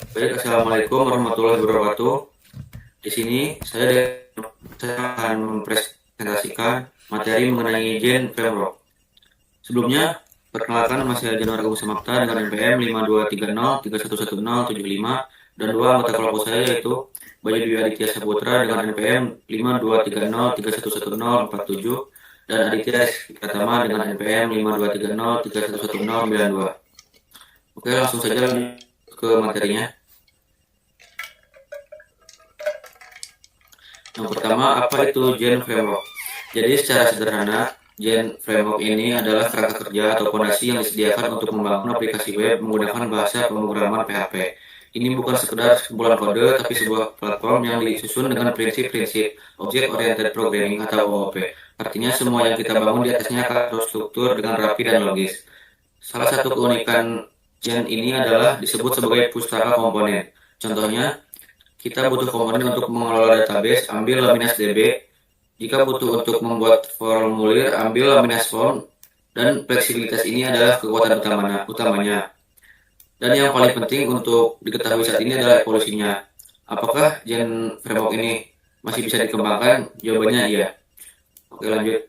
Baik, Assalamualaikum warahmatullahi wabarakatuh. Di sini saya akan mempresentasikan materi mengenai Gen Framework. Sebelumnya, perkenalkan nama saya Januar Agung Samapta dengan NPM 5230311075 dan dua anggota kelompok saya yaitu Bayu Dwi Aditya Saputra dengan NPM 5230311047 dan Aditya Rizky Pratama dengan NPM 5230311092. Oke, langsung saja lanjut ke materinya. Yang pertama, apa itu Gen Framework? Jadi secara sederhana, Gen Framework ini adalah kerangka kerja atau fondasi yang disediakan untuk membangun aplikasi web menggunakan bahasa pemrograman PHP. Ini bukan sekedar kumpulan kode, tapi sebuah platform yang disusun dengan prinsip-prinsip Object Oriented Programming atau OOP. Artinya semua yang kita bangun di atasnya akan terstruktur dengan rapi dan logis. Salah satu keunikan Gen ini adalah disebut sebagai pustaka komponen. Contohnya, kita butuh komponen untuk mengelola database, ambil Laminas DB. Jika butuh untuk membuat formulir, ambil Laminas Form. Dan fleksibilitas ini adalah kekuatan utamanya. Dan yang paling penting untuk diketahui saat ini adalah evolusinya. Apakah Gen Framework ini masih bisa dikembangkan? Jawabannya iya. Oke, lanjut.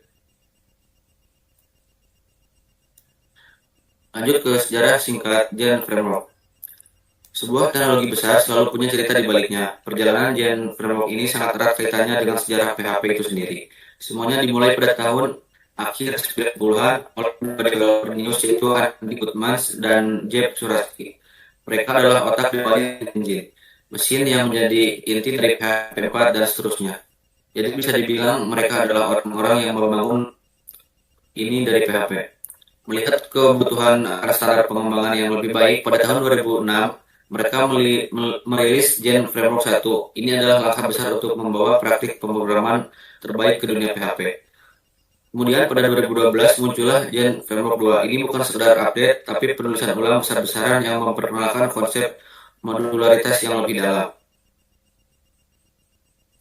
Lanjut ke sejarah singkat Gen Framework. Sebuah teknologi besar selalu punya cerita di baliknya. Perjalanan Gen Framework ini sangat erat kaitannya dengan sejarah PHP itu sendiri. Semuanya dimulai pada tahun akhir 90-an oleh developer Linux yaitu Andy Gutmans dan Jeb Suraski. Mereka adalah otak di balik engine, mesin yang menjadi inti dari PHP 4 dan seterusnya. Jadi bisa dibilang mereka adalah orang-orang yang membangun ini dari PHP. Melihat kebutuhan standar pengembangan yang lebih baik, pada tahun 2006 mereka merilis Gen Framework 1. Ini adalah langkah besar untuk membawa praktik pemrograman terbaik ke dunia PHP. Kemudian pada 2012 muncullah Gen Framework 2. Ini bukan sekedar update, tapi penulisan ulang besar-besaran yang memperkenalkan konsep modularitas yang lebih dalam.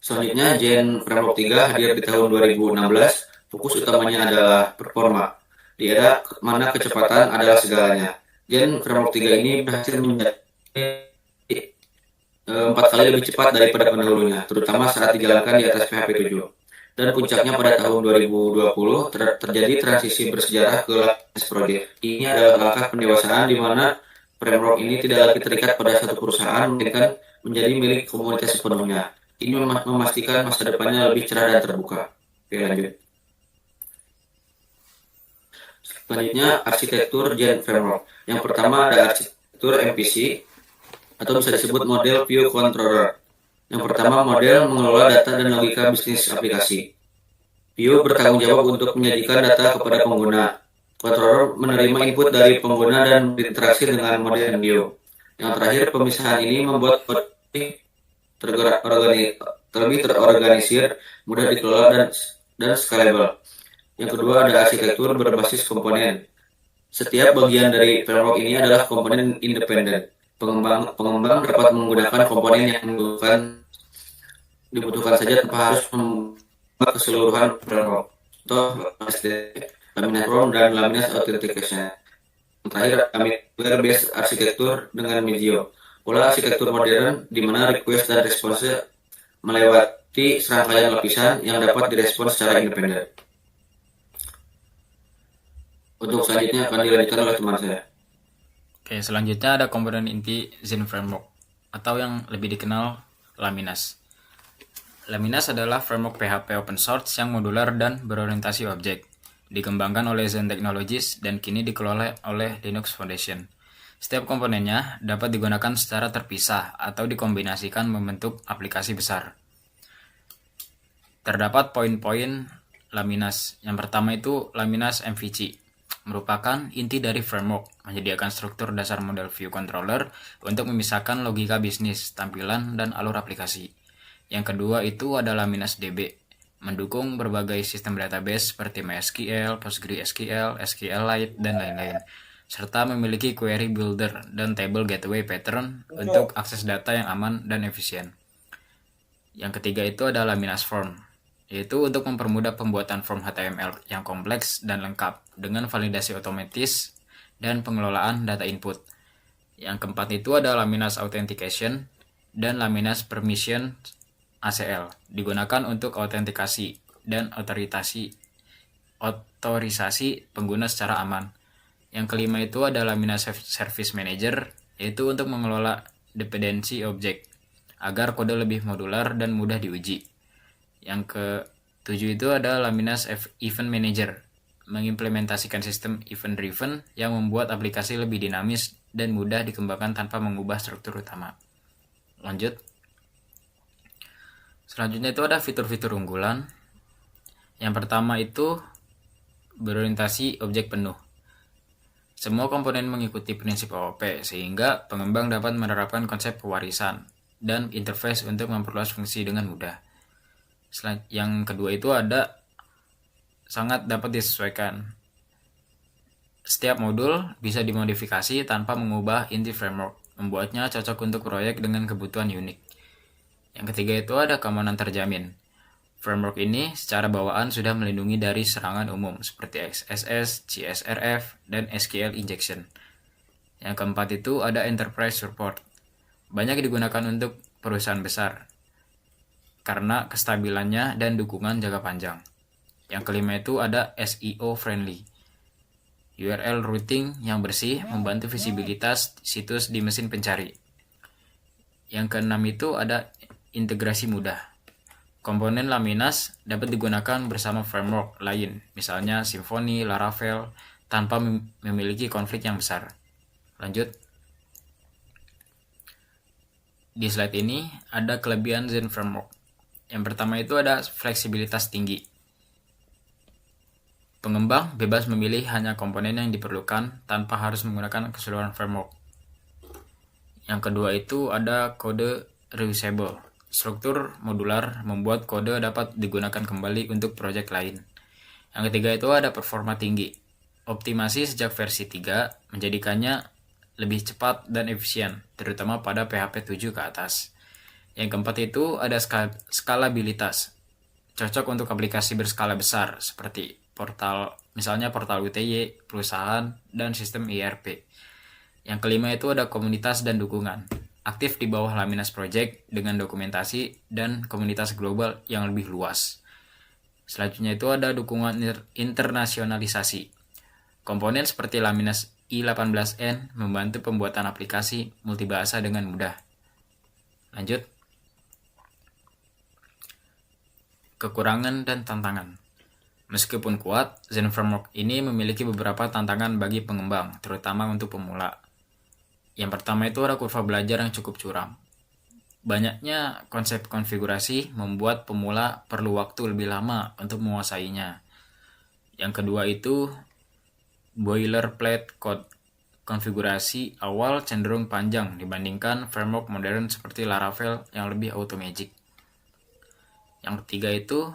Selanjutnya Gen Framework 3 hadir di tahun 2016. Fokus utamanya adalah performa. Di era mana kecepatan adalah segalanya. Gen Framework 3 ini berhasil menjadi 4 kali lebih cepat daripada pendahulunya, terutama saat dijalankan di atas PHP 7. Dan puncaknya pada tahun 2020 terjadi transisi bersejarah ke Laminas Project. Ini adalah langkah pendewasaan di mana framework ini tidak lagi terikat pada satu perusahaan, melainkan menjadi milik komunitas sepenuhnya. Ini memastikan masa depannya lebih cerah dan terbuka. Oke, lanjut. Selanjutnya, arsitektur Gen Framework. Yang pertama ada arsitektur MVC, atau bisa disebut model View Controller. Yang pertama, model mengelola data dan logika bisnis aplikasi. View bertanggung jawab untuk menyajikan data kepada pengguna. Controller menerima input dari pengguna dan berinteraksi dengan model View. Yang terakhir, pemisahan ini membuat terlebih terorganisir, mudah dikelola dan scalable. Yang kedua ada arsitektur berbasis komponen. Setiap bagian dari framework ini adalah komponen independen. Pengembang dapat menggunakan komponen yang dibutuhkan saja tanpa harus membuat keseluruhan framework. Contoh Laminas Form dan Laminas Authentication. Yang terakhir middleware-based arsitektur dengan Medio. Pola arsitektur modern di mana request dan response melewati serangkaian lapisan yang dapat direspons secara independen. Untuk selanjutnya akan dilanjutkan oleh teman saya. Oke, selanjutnya ada komponen inti Zen Framework atau yang lebih dikenal Laminas. Laminas adalah framework PHP open source yang modular dan berorientasi objek. Dikembangkan oleh Zen Technologies dan kini dikelola oleh Linux Foundation. Setiap komponennya dapat digunakan secara terpisah atau dikombinasikan membentuk aplikasi besar. Terdapat poin-poin Laminas. Yang pertama itu Laminas MVC, merupakan inti dari framework, menyediakan struktur dasar model view controller untuk memisahkan logika bisnis, tampilan, dan alur aplikasi. Yang kedua itu adalah Laminas DB, mendukung berbagai sistem database seperti MySQL, PostgreSQL, SQLite, dan lain-lain, serta memiliki query builder dan table gateway pattern untuk akses data yang aman dan efisien. Yang ketiga itu adalah Laminas Form, yaitu untuk mempermudah pembuatan form HTML yang kompleks dan lengkap dengan validasi otomatis dan pengelolaan data input. Yang keempat itu ada Laminas Authentication dan Laminas Permission ACL. Digunakan untuk autentikasi dan otorisasi pengguna secara aman. Yang kelima itu ada Laminas Service Manager, yaitu untuk mengelola dependensi objek agar kode lebih modular dan mudah diuji. Yang ketujuh itu ada Laminas Event Manager, mengimplementasikan sistem event-driven yang membuat aplikasi lebih dinamis dan mudah dikembangkan tanpa mengubah struktur utama. Lanjut. Selanjutnya itu ada fitur-fitur unggulan. Yang pertama itu berorientasi objek penuh. Semua komponen mengikuti prinsip OOP sehingga pengembang dapat menerapkan konsep pewarisan dan interface untuk memperluas fungsi dengan mudah. Yang kedua itu ada sangat dapat disesuaikan. Setiap modul bisa dimodifikasi tanpa mengubah inti framework, membuatnya cocok untuk proyek dengan kebutuhan unik. Yang ketiga itu ada keamanan terjamin. Framework ini secara bawaan sudah melindungi dari serangan umum seperti XSS, CSRF, dan SQL injection. Yang keempat itu ada enterprise support. Banyak digunakan untuk perusahaan besar karena kestabilannya dan dukungan jangka panjang. Yang kelima itu ada SEO friendly. URL routing yang bersih membantu visibilitas situs di mesin pencari. Yang keenam itu ada integrasi mudah. Komponen Laminas dapat digunakan bersama framework lain, misalnya Symfony, Laravel, tanpa memiliki konflik yang besar. Lanjut. Di slide ini ada kelebihan Zen Framework. Yang pertama itu ada fleksibilitas tinggi. Pengembang bebas memilih hanya komponen yang diperlukan tanpa harus menggunakan keseluruhan framework. Yang kedua itu ada kode reusable. Struktur modular membuat kode dapat digunakan kembali untuk proyek lain. Yang ketiga itu ada performa tinggi. Optimasi sejak versi 3 menjadikannya lebih cepat dan efisien, terutama pada PHP 7 ke atas. Yang keempat itu ada skalabilitas. Cocok untuk aplikasi berskala besar seperti misalnya portal UTY, perusahaan, dan sistem ERP. Yang kelima itu ada komunitas dan dukungan. Aktif di bawah Laminas Project dengan dokumentasi dan komunitas global yang lebih luas. Selanjutnya itu ada dukungan internasionalisasi. Komponen seperti Laminas i18n membantu pembuatan aplikasi multibahasa dengan mudah. Lanjut. Kekurangan dan tantangan. Meskipun kuat, Zen Framework ini memiliki beberapa tantangan bagi pengembang, terutama untuk pemula. Yang pertama itu ada kurva belajar yang cukup curam. Banyaknya konsep konfigurasi membuat pemula perlu waktu lebih lama untuk menguasainya. Yang kedua itu boilerplate code. Konfigurasi awal cenderung panjang dibandingkan framework modern seperti Laravel yang lebih automagic. Yang ketiga itu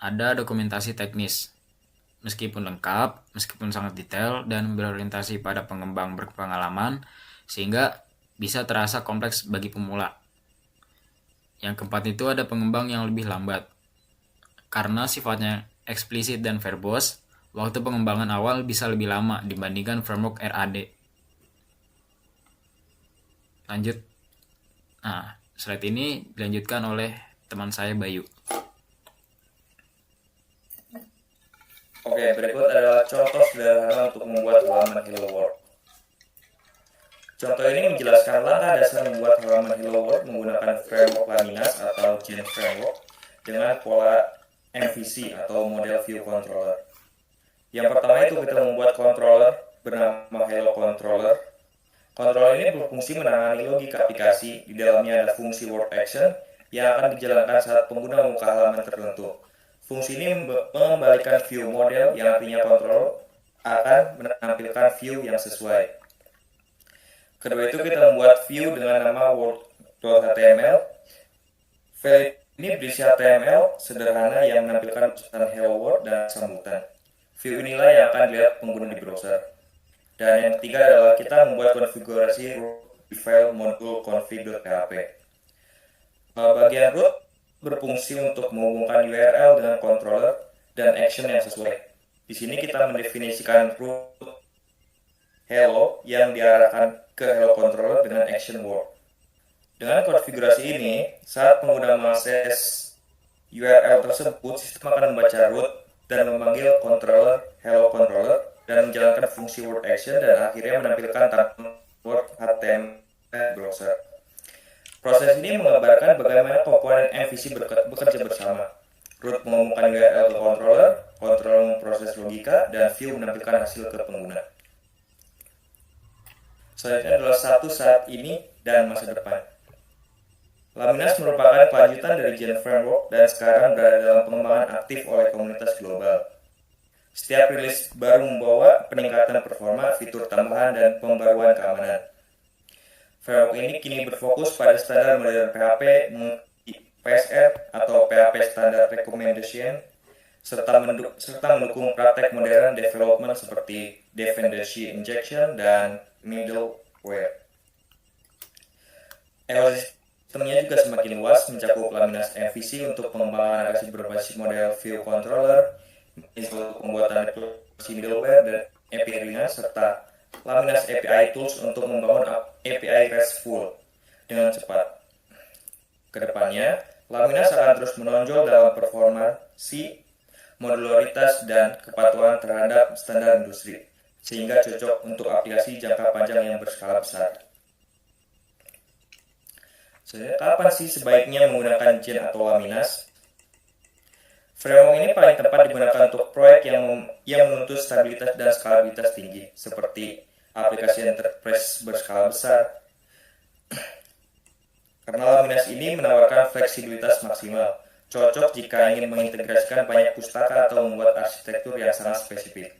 ada dokumentasi teknis. Meskipun lengkap, meskipun sangat detail dan berorientasi pada pengembang berpengalaman, sehingga bisa terasa kompleks bagi pemula. Yang keempat itu ada pengembang yang lebih lambat. Karena sifatnya eksplisit dan verbose, waktu pengembangan awal bisa lebih lama dibandingkan framework RAD. Lanjut. Nah, slide ini dilanjutkan oleh teman saya Bayu. Oke, berikut adalah contoh sederhana untuk membuat halaman Hello World. Contoh ini menjelaskan langkah dasar membuat halaman Hello World menggunakan framework Laminas atau Zen Framework dengan pola MVC atau model view controller. Yang pertama itu kita membuat controller bernama Hello Controller. Controller ini berfungsi menangani logika aplikasi. Di dalamnya ada fungsi work action yang akan dijalankan saat pengguna membuka halaman tertentu. Fungsi ini mengembalikan view model yang artinya controller akan menampilkan view yang sesuai. Kedua itu kita membuat view dengan nama world.html. File ini berisi HTML sederhana yang menampilkan tulisan Hello World dan sambutan. View inilah yang akan dilihat pengguna di browser. Dan yang ketiga adalah kita membuat konfigurasi di file modul config.php. Bagian root berfungsi untuk menghubungkan URL dengan controller dan action yang sesuai. Di sini kita mendefinisikan root Hello yang diarahkan ke Hello Controller dengan action word. Dengan konfigurasi ini, saat pengguna mengakses URL tersebut, sistem akan membaca root dan memanggil controller Hello Controller dan menjalankan fungsi word action dan akhirnya menampilkan tampilan word HTML browser. Proses ini menggambarkan bagaimana komponen MVC bekerja bersama. Root mengumumkan URL ke controller, controller memproses logika, dan view menampilkan hasil ke pengguna. Selanjutnya adalah satu saat ini dan masa depan. Laminas merupakan kelanjutan dari Gen Framework dan sekarang berada dalam pengembangan aktif oleh komunitas global. Setiap rilis baru membawa peningkatan performa, fitur tambahan, dan pembaruan keamanan. Framework ini kini berfokus pada standar modern PHP, PSR atau PHP Standard Recommendation, serta mendukung praktek modern development seperti dependency injection dan middleware. Ekosistemnya juga semakin luas, mencakup Laminas MVC untuk pengembangan aplikasi berbasis model view controller, untuk pembuatan aplikasi middleware dan API ringan, serta Laminas API Tools untuk membangun API RESTful dengan cepat. Kedepannya, Laminas akan terus menonjol dalam performansi, modularitas, dan kepatuhan terhadap standar industri, sehingga cocok untuk aplikasi jangka panjang yang berskala besar. Sebenarnya kapan sih sebaiknya menggunakan Gen atau Laminas? Framework ini paling tepat digunakan untuk proyek yang menuntut stabilitas dan skalabilitas tinggi, seperti aplikasi enterprise berskala besar. Karena Laminas ini menawarkan fleksibilitas maksimal, cocok jika ingin mengintegrasikan banyak pustaka atau membuat arsitektur yang sangat spesifik.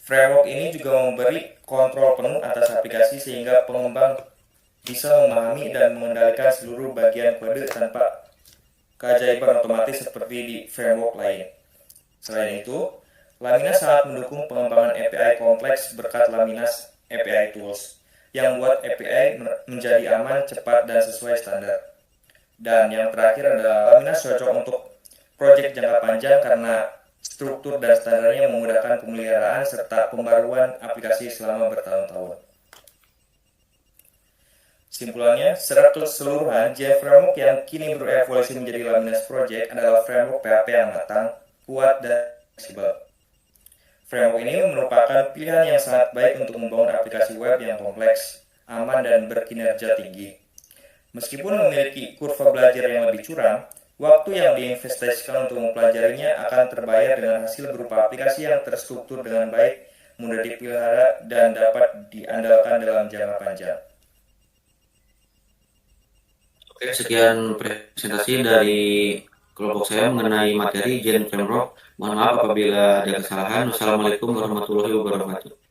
Framework ini juga memberi kontrol penuh atas aplikasi sehingga pengembang bisa memahami dan mengendalikan seluruh bagian kode tanpa keajaiban otomatis seperti di framework lain. Selain itu, Laminas sangat mendukung pengembangan API kompleks berkat Laminas API Tools, yang membuat API menjadi aman, cepat, dan sesuai standar. Dan yang terakhir adalah Laminas cocok untuk proyek jangka panjang karena struktur dan standarnya memudahkan pemeliharaan serta pembaruan aplikasi selama bertahun-tahun. Simpulannya, secara keseluruhan, Gen Framework yang kini berevolusi menjadi Laminas Project adalah framework PHP yang matang, kuat, dan fleksibel. Framework ini merupakan pilihan yang sangat baik untuk membangun aplikasi web yang kompleks, aman, dan berkinerja tinggi. Meskipun memiliki kurva belajar yang lebih curam, waktu yang diinvestasikan untuk mempelajarinya akan terbayar dengan hasil berupa aplikasi yang terstruktur dengan baik, mudah dipelihara, dan dapat diandalkan dalam jangka panjang. Oke, sekian presentasi dari kelompok saya mengenai materi Gen Framework. Mohon maaf apabila ada kesalahan. Wassalamualaikum warahmatullahi wabarakatuh.